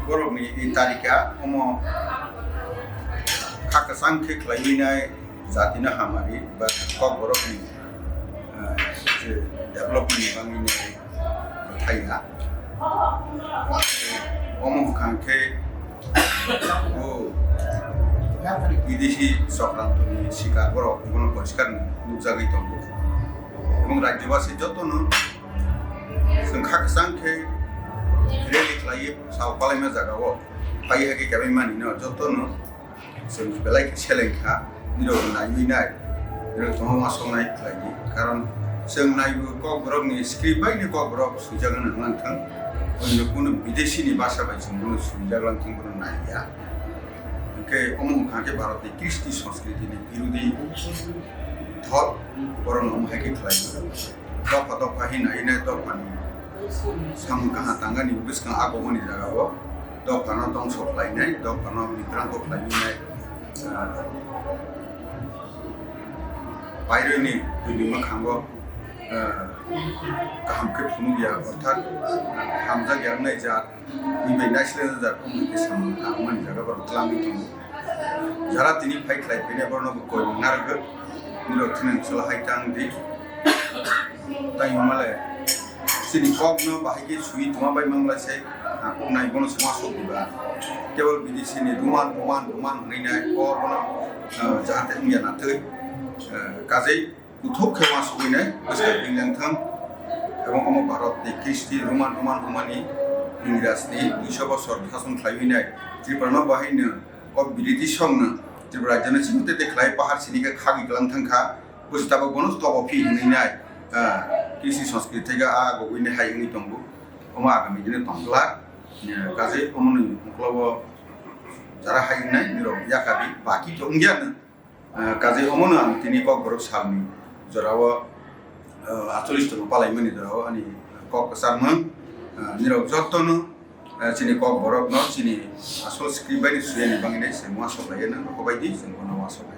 Kokborokni tarika omo kakasang ke khlainai jatina hamari ba Kokborokni development bangini thaiya omo kangke বিদেশি চক্রান্তনি শিকার বড় কোনো পরিষ্কার নুজাগৈ দङ এবং রাজ্যবাসী যতনো जों खाकसांखे रेलि खालायो सावपालायमा जागाव फाइहागे गाबै मानिनो जतनो जों बेलायखे सेलेंखा निरो नायनाय निरो थमा संनाय खालायो कारण जों नायबो Kokborokनि स्क्रिप्ट बायनो Kokborok सुजागोन होनलांथों अन्य कोनो विदेशीनि भाषा बाय जों कोनो सुजागलांथों कोनो नाया के अमुक खाके भारतनि कृष्टि संस्कृतिनि बिरुदी थल बरन हमहायके खालायो दफा दफा हिनायना दफानि सामकाहा तांगानि बिसका आगमनि जागाव दफाना दंस खालायनाय दफाना बिग्रांख खालायनाय बायरोनि दुनिमा खांगो गाहामखे फुनुगिया अर्थात हामजा गियारनाय जात बिबाय नायस्लेन जात कम्युनिकेशन आगमनि जागाव खालामि दङ যারা তিনি ফাইট লাইফেনে বর্ণব কই নারগো নিরথিন সলাহাইতাং দি তাই মালে সিনি কগনো বাহিকে সুই তোমা বাই মাংলাছে নাই বন সমাজ দিবা কেবল বিদেশিনি রুমান হইনাই ও বন जाहाथे इंडिया नाथै কাজেই উথক খেমা সইনাই বসে ইংল্যান্ডথাম এবং অম ভারতনি খ্রিস্টি রুমান হুমানি ইংরাজনি 200 বছর শাসন খাইনাই ত্রিপুরা বাহিনী बिरिति संनो त्रिपुरा राज्यनि सिमते देखलाय पाहाड़ सिनिके खागि गलांथांखा बुस्ताबो बनस तबो फि हिनाय कृषि संस्कृतिगा आ गइने हायनि दंगु अमा आगामि दिने तंगला गाजे अमनि मुक्लाबो जारा हायनाय निरो याकाबि बाकी दंगियानो गाजे अमनो आं तिनि Kokborok सालनि जरावो 48 तन पालायमनि जरावो अनि ककसारमोन निरो जत्तनो sini Kokborok no sini asal skrip bayi suya ni bangin semua soalnya na kau bayi semua nama soalnya.